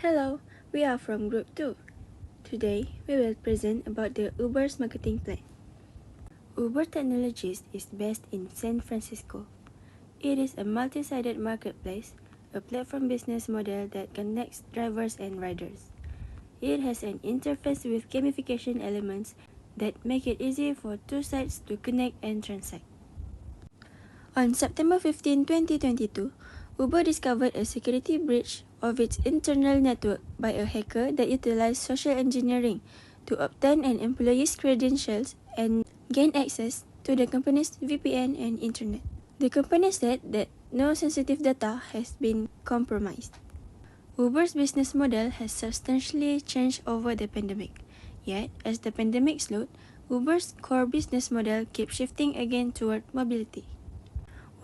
Hello, we are from Group 2. Today, we will present about the Uber's marketing plan. Uber Technologies is based in San Francisco. It is a multi-sided marketplace, a platform business model that connects drivers and riders. It has an interface with gamification elements that make it easy for two sides to connect and transact. On September 15, 2022, Uber discovered a security breach of its internal network by a hacker that utilized social engineering to obtain an employee's credentials and gain access to the company's VPN and internet. The company said that no sensitive data has been compromised. Uber's business model has substantially changed over the pandemic. Yet, as the pandemic slowed, Uber's core business model keeps shifting again toward mobility.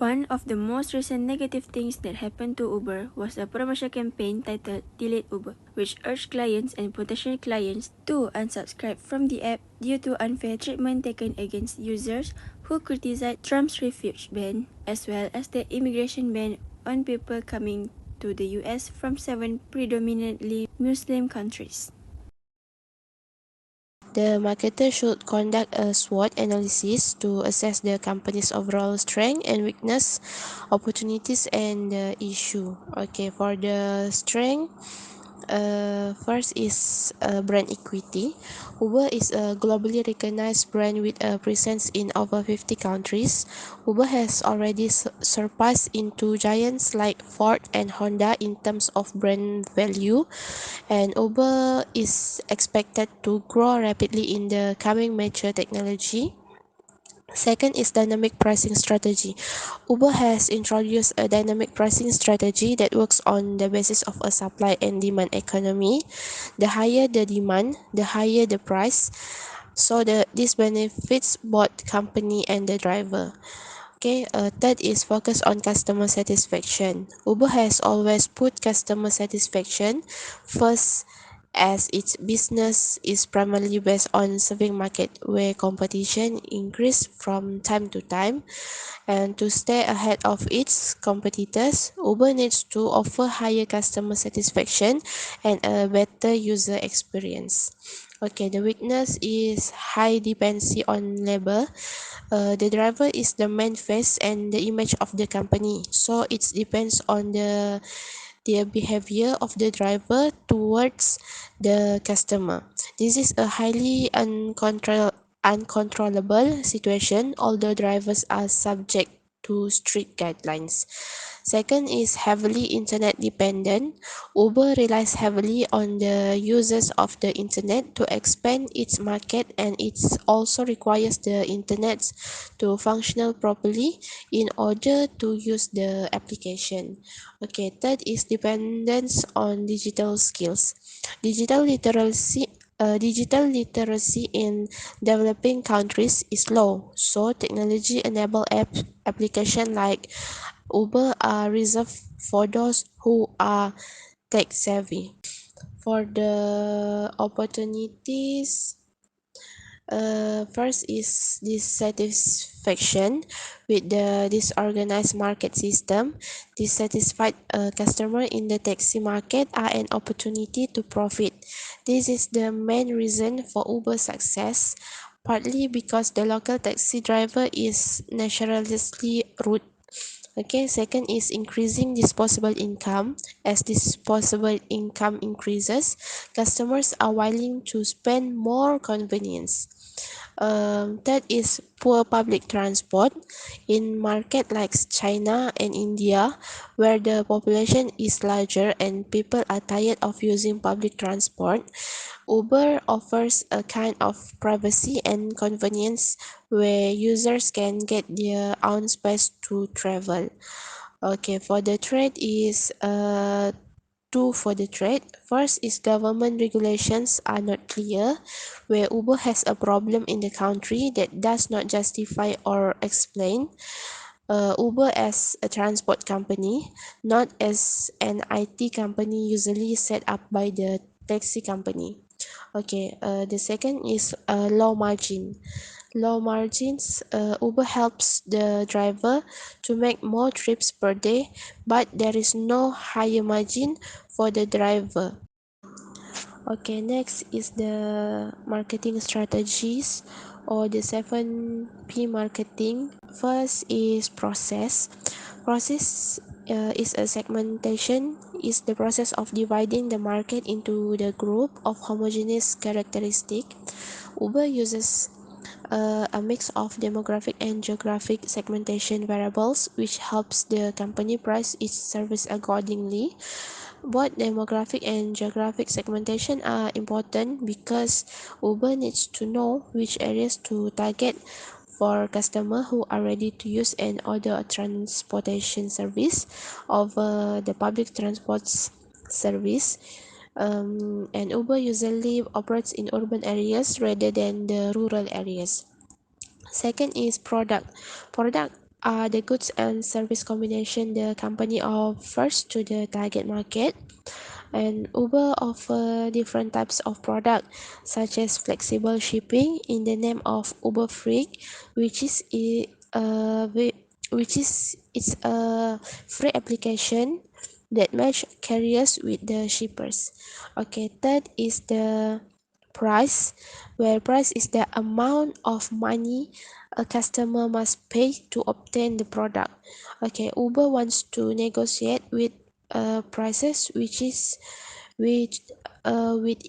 One of the most recent negative things that happened to Uber was a promotion campaign titled Delete Uber, which urged clients and potential clients to unsubscribe from the app due to unfair treatment taken against users who criticized Trump's refuge ban, as well as the immigration ban on people coming to the US from 7 predominantly Muslim countries. The marketer should conduct a SWOT analysis to assess the company's overall strength and weakness, opportunities, and the issue. Okay, for the strength, first is brand equity. Uber is a globally recognized brand with a presence in over 50 countries. Uber has already surpassed into giants like Ford and Honda in terms of brand value, and Uber is expected to grow rapidly in the coming major technology. Second is dynamic pricing strategy. Uber has introduced a dynamic pricing strategy that works on the basis of a supply and demand economy. The higher the demand, the higher the price. So this benefits both company and the driver. Okay, third is focus on customer satisfaction. Uber has always put customer satisfaction first, as its business is primarily based on serving market where competition increase from time to time. And to stay ahead of its competitors, Uber needs to offer higher customer satisfaction and a better user experience. Okay, the weakness is high dependency on labor. The driver is the main face and the image of the company, so it depends on the behavior of the driver towards the customer. This is a highly uncontrollable situation, although drivers are subject to strict guidelines. Second is heavily internet dependent. Uber relies heavily on the users of the internet to expand its market, and it also requires the internet to function properly in order to use the application. Okay, third is dependence on digital skills. Digital literacy in developing countries is low, so technology-enabled applications like Uber are reserved for those who are tech-savvy. For the opportunities, first is dissatisfaction with the disorganized market system. Dissatisfied customers in the taxi market are an opportunity to profit. This is the main reason for Uber's success, partly because the local taxi driver is naturally rude. Okay, second is increasing disposable income. As disposable income increases, customers are willing to spend more convenience. Third is poor public transport. In markets like China and India, where the population is larger and people are tired of using public transport, Uber offers a kind of privacy and convenience where users can get their own space to travel. Okay, for the trade is two for the trade. First is government regulations are not clear, where Uber has a problem in the country that does not justify or explain. Uber as a transport company, not as an IT company usually set up by the taxi company. Okay, the second is low margin. Low margins, Uber helps the driver to make more trips per day, but there is no higher margin for the driver. Okay, next is the marketing strategies or the 7P marketing. First is process. Process is a segmentation, is the process of dividing the market into the group of homogeneous characteristic. Uber uses a mix of demographic and geographic segmentation variables, which helps the company price its service accordingly. Both demographic and geographic segmentation are important because Uber needs to know which areas to target for customers who are ready to use and order a transportation service over the public transport service. And Uber usually operates in urban areas rather than the rural areas. Second is product. Product are the goods and service combination the company offers to the target market. And Uber offer different types of product such as flexible shipping in the name of Uber Free, which is it's a free application that match carriers with the shippers. Okay, third is the price, where price is the amount of money a customer must pay to obtain the product. Okay, Uber wants to negotiate with prices with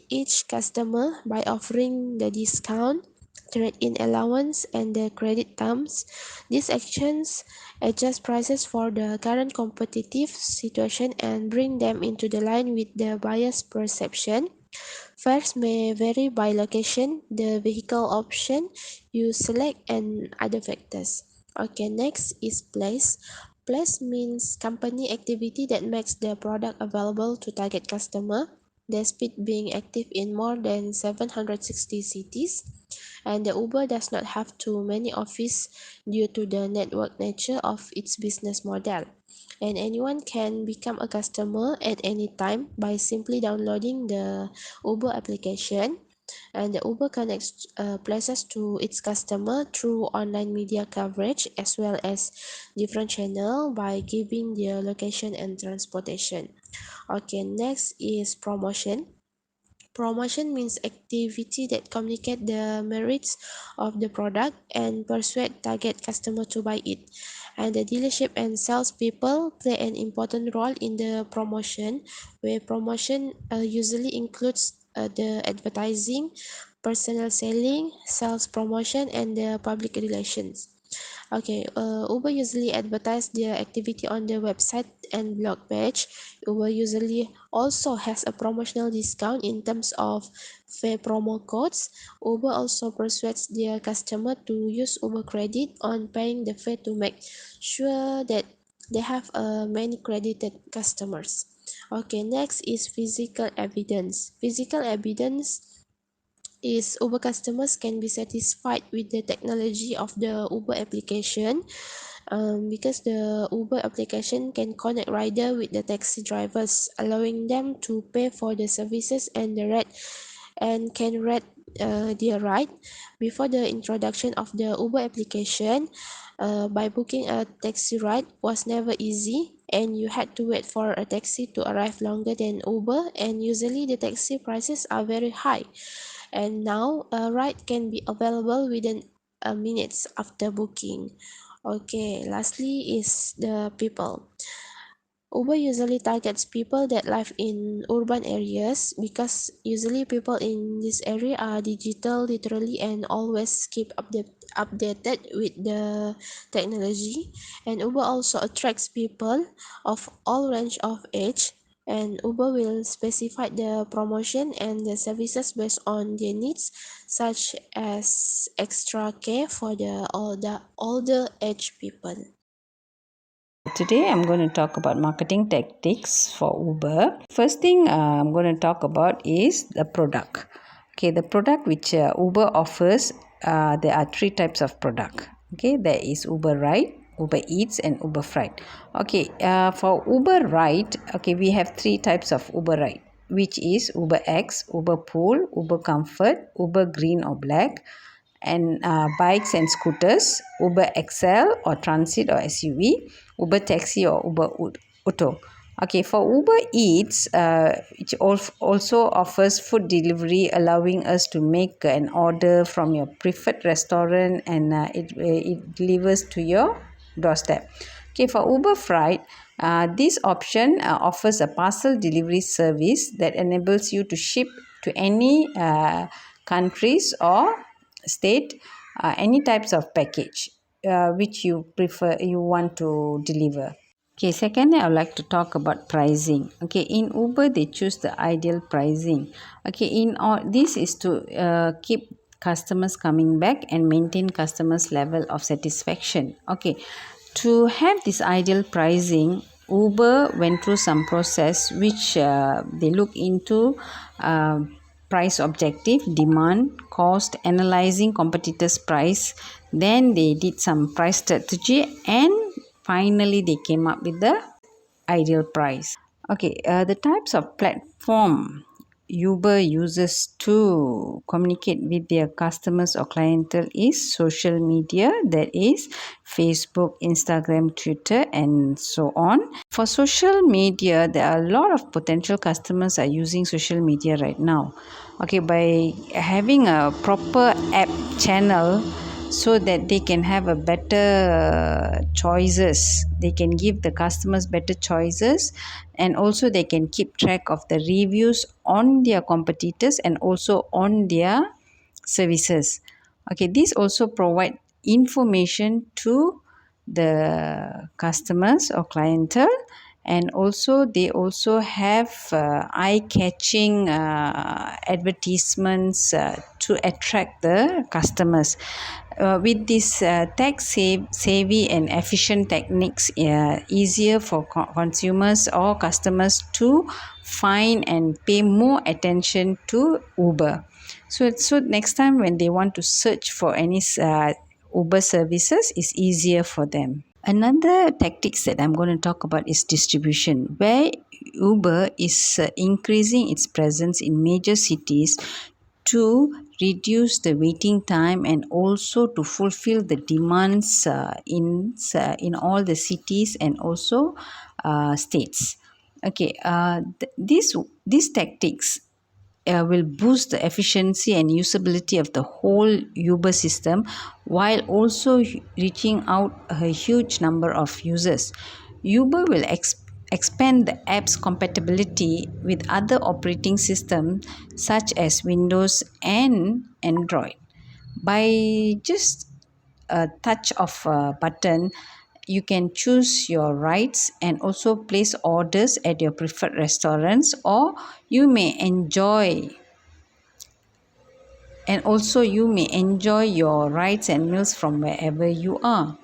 each customer by offering the discount, trade-in allowance, and the credit terms. These actions adjust prices for the current competitive situation and bring them into the line with the buyer's perception. Fares may vary by location, the vehicle option you select, and other factors. Okay, next is place. Place means company activity that makes the product available to target customer, despite being active in more than 760 cities. And the Uber does not have too many offices due to the network nature of its business model. And anyone can become a customer at any time by simply downloading the Uber application. And the Uber connects places to its customer through online media coverage as well as different channel by giving their location and transportation. Okay, next is promotion. Promotion means activity that communicate the merits of the product and persuade target customer to buy it. And the dealership and salespeople play an important role in the promotion, where promotion usually includes the advertising, personal selling, sales promotion, and the public relations. Okay, Uber usually advertise their activity on their website and blog page. Uber usually also has a promotional discount in terms of fair promo codes. Uber also persuades their customer to use Uber credit on paying the fare to make sure that they have many credited customers. Okay, next is physical evidence. Physical evidence is Uber customers can be satisfied with the technology of the Uber application, because the Uber application can connect rider with the taxi drivers, allowing them to pay for the services and the rate and can rate their ride. Before the introduction of the Uber application, by booking a taxi ride was never easy, and you had to wait for a taxi to arrive longer than Uber, and usually the taxi prices are very high. And now a ride can be available within minutes after booking. Okay, lastly is the people. Uber usually targets people that live in urban areas because usually people in this area are digital literally and always keep updated with the technology. And Uber also attracts people of all range of age, and Uber will specify the promotion and the services based on their needs, such as extra care for the older age people. Today I'm going to talk about marketing tactics for Uber. First thing I'm going to talk about is the product. Okay, the product which Uber offers, there are three types of product. Okay, there is Uber Ride, Uber Eats, and Uber Freight. Okay, for Uber Ride, okay, we have three types of Uber Ride, which is Uber X, Uber Pool, Uber Comfort, Uber Green or Black, and bikes and scooters, Uber XL or Transit or SUV, Uber Taxi or Uber Auto. Okay, for Uber Eats, it also offers food delivery, allowing us to make an order from your preferred restaurant, and it delivers to your doorstep. Okay, for Uber Freight, this option offers a parcel delivery service that enables you to ship to any countries or state any types of package which you want to deliver. Okay, secondly, I would like to talk about pricing. Okay, in Uber, they choose the ideal pricing. Okay, in all this is to keep customers coming back and maintain customers' level of satisfaction. Okay, to have this ideal pricing, Uber went through some process which they look into price objective, demand, cost, analyzing competitors' price. Then they did some price strategy, and finally they came up with the ideal price. Okay, the types of platform Uber uses to communicate with their customers or clientele is social media, that is Facebook, Instagram, Twitter, and so on. For social media, there are a lot of potential customers are using social media right now. Okay, by having a proper app channel, so that they can have a better choices, they can give the customers better choices, and also they can keep track of the reviews on their competitors and also on their services. Okay, this also provide information to the customers or clientele, and also they also have eye-catching advertisements to attract the customers. With this savvy and efficient techniques, easier for consumers or customers to find and pay more attention to Uber. So next time when they want to search for any Uber services, it's easier for them. Another tactics that I'm going to talk about is distribution, where Uber is increasing its presence in major cities to reduce the waiting time and also to fulfill the demands in all the cities and also states. Okay, these tactics will boost the efficiency and usability of the whole Uber system, while also reaching out a huge number of users. Uber will expand the app's compatibility with other operating systems such as Windows and Android. By just a touch of a button, you can choose your rides and also place orders at your preferred restaurants, or you may enjoy your rides and meals from wherever you are.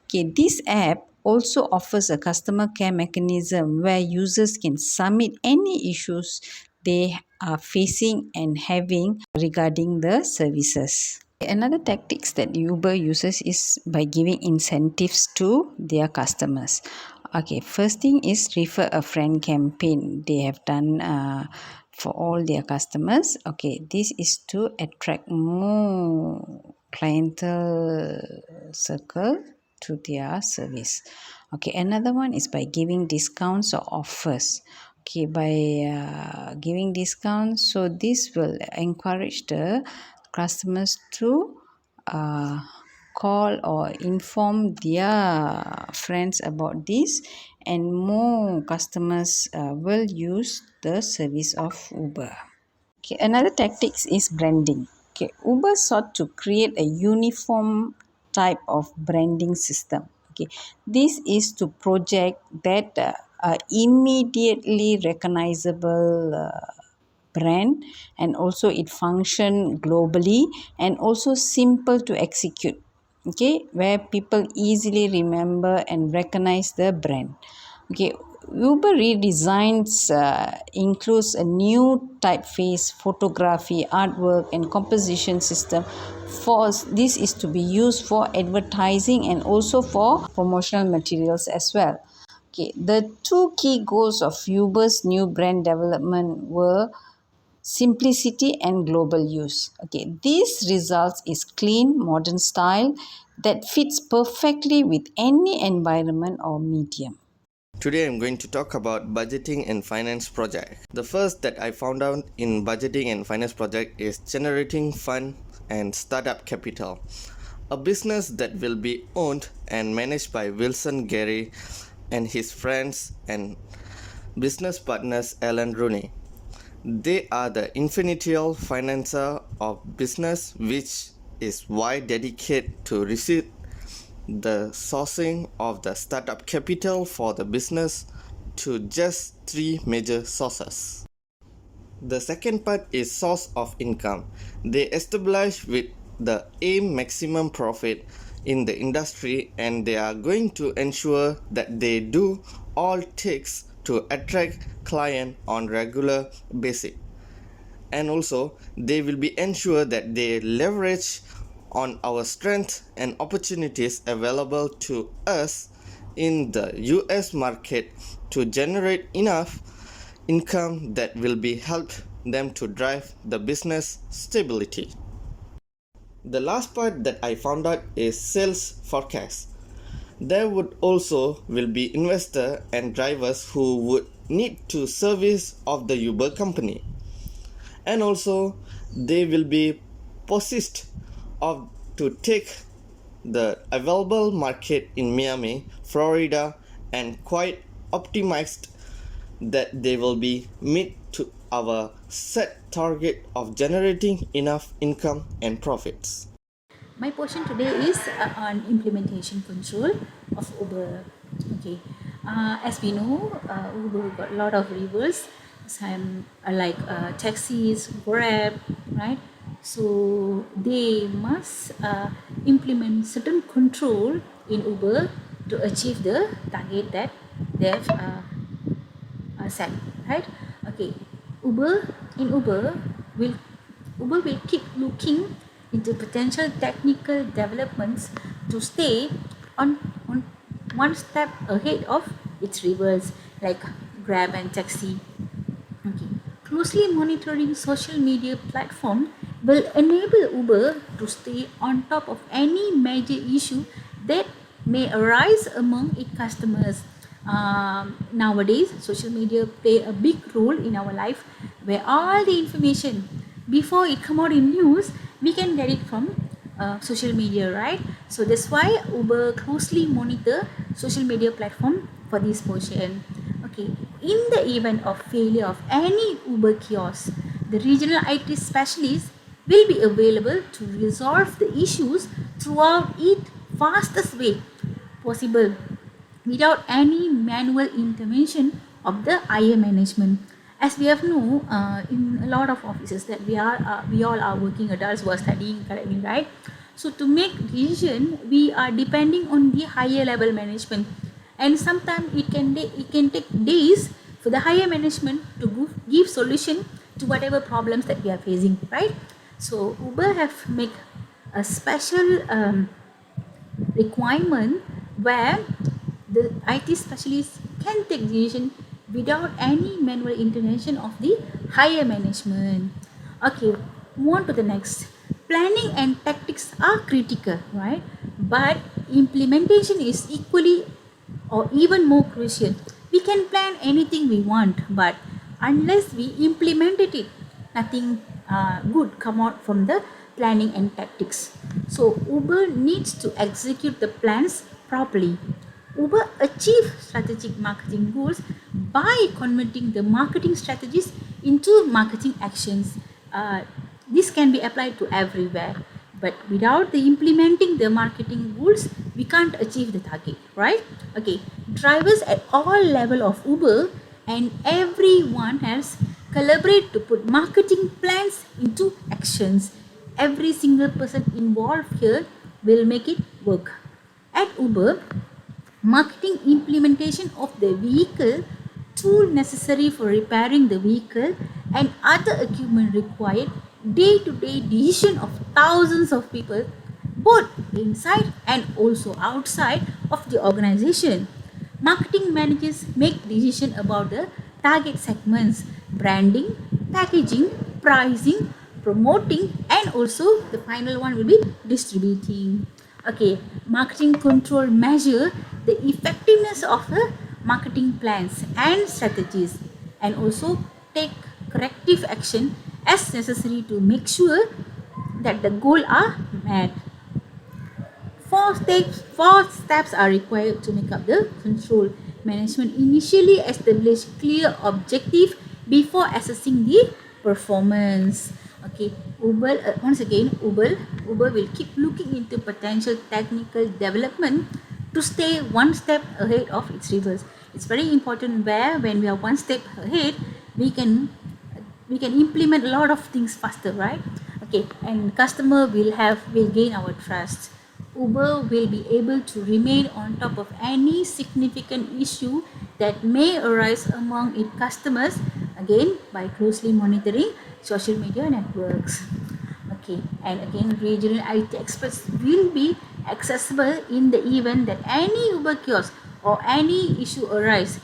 Okay, this app also offers a customer care mechanism where users can submit any issues they are facing and having regarding the services. Another tactics that Uber uses is by giving incentives to their customers. Okay, first thing is refer a friend campaign they have done for all their customers. Okay, this is to attract more clientele circle to their service. Okay, another one is by giving discounts or offers. Okay, by giving discounts, so this will encourage the customers to call or inform their friends about this, and more customers will use the service of Uber. Okay, another tactics is branding. Okay, Uber sought to create a uniform type of branding system. Okay, this is to project that immediately recognizable brand, and also it function globally and also simple to execute. Okay, where people easily remember and recognize the brand. Okay, Uber redesigns includes a new typeface, photography, artwork, and composition system. For this is to be used for advertising and also for promotional materials as well. Okay, the two key goals of Uber's new brand development were simplicity and global use. Okay, this results is clean, modern style that fits perfectly with any environment or medium. Today I'm going to talk about budgeting and finance project. The first that I found out in budgeting and finance project is generating fund and startup capital. A business that will be owned and managed by Wilson Gary and his friends and business partners Alan Rooney. They are the infinital financer of business, which is why dedicate to receive the sourcing of the startup capital for the business to just three major sources. The second part is source of income. They establish with the aim maximum profit in the industry, and they are going to ensure that they do all takes to attract client on regular basis. And also they will be ensure that they leverage on our strengths and opportunities available to us in the US market to generate enough income that will be help them to drive the business stability. The last part that I found out is sales forecast. There would also will be investor and drivers who would need to service of the Uber company, and also they will be possessed of to take the available market in Miami, Florida, and quite optimized that they will be meet to our set target of generating enough income and profits. My portion today is on implementation control of Uber. Okay, as we know, Uber got a lot of rivals, some like taxis, Grab, right? So they must implement certain control in Uber to achieve the target that they have set, right? Okay, Uber will keep looking into potential technical developments to stay on one step ahead of its rivals like Grab and Taxi. Okay. Closely monitoring social media platform will enable Uber to stay on top of any major issue that may arise among its customers. Nowadays, social media play a big role in our life, where all the information before it come out in news, we can get it from social media, right? So that's why Uber closely monitor social media platform for this portion. Okay, in the event of failure of any Uber kiosk, the regional IT specialist will be available to resolve the issues throughout it fastest way possible without any manual intervention of the IA management. As we have known in a lot of offices that we all are working adults who are studying currently, right? So to make decision, we are depending on the higher level management, and sometimes it can take days for the higher management to give solution to whatever problems that we are facing, right? So Uber have make a special requirement where the IT specialist can take decision without any manual intervention of the higher management. Okay, move on to the next. Planning and tactics are critical, right? But implementation is equally or even more crucial. We can plan anything we want, but unless we implemented it, nothing good come out from the planning and tactics. So Uber needs to execute the plans properly. Uber achieve strategic marketing goals by converting the marketing strategies into marketing actions. This can be applied to everywhere, but without the implementing the marketing goals, we can't achieve the target, right? Okay, drivers at all level of Uber and everyone else collaborate to put marketing plans into actions. Every single person involved here will make it work. At Uber, marketing implementation of the vehicle, tool necessary for repairing the vehicle, and other equipment required day-to-day decision of thousands of people, both inside and also outside of the organization. Marketing managers make decision about the target segments, branding, packaging, pricing, promoting, and also the final one will be distributing. Okay, marketing control measure the effectiveness of the marketing plans and strategies, and also take corrective action as necessary to make sure that the goals are met. Four steps are required to make up the control. Management initially establish clear objective before assessing the performance. Okay, Uber will keep looking into potential technical development to stay one step ahead of its rivals. It's very important where when we are one step ahead, we can implement a lot of things faster, right? Okay, and customer will gain our trust. Uber will be able to remain on top of any significant issue that may arise among its customers, again by closely monitoring social media networks. Okay, and again regional IT experts will be accessible in the event that any Uber kiosk or any issue arise,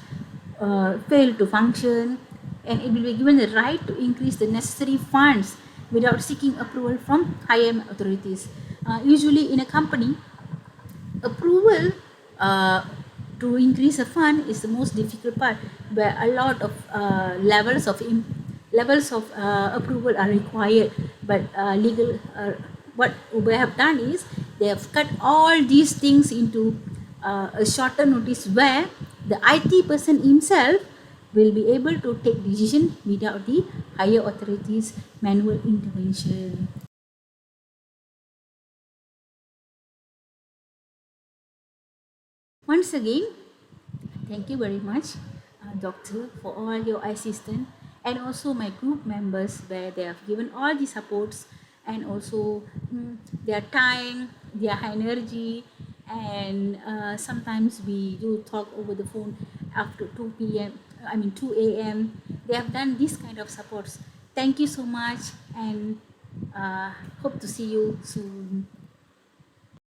fail to function, and it will be given the right to increase the necessary funds without seeking approval from higher authorities. Usually in a company, approval to increase a fund is the most difficult part, where a lot of levels of approval are required. But legal what Uber have done is they have cut all these things into a shorter notice, where the IT person himself will be able to take decision without the higher authorities manual intervention. Once again, thank you very much, Doctor, for all your assistance, and also my group members where they have given all the supports, and also their time, their energy, and sometimes we do talk over the phone after 2 p.m. 2 a.m. They have done this kind of supports. Thank you so much, and hope to see you soon.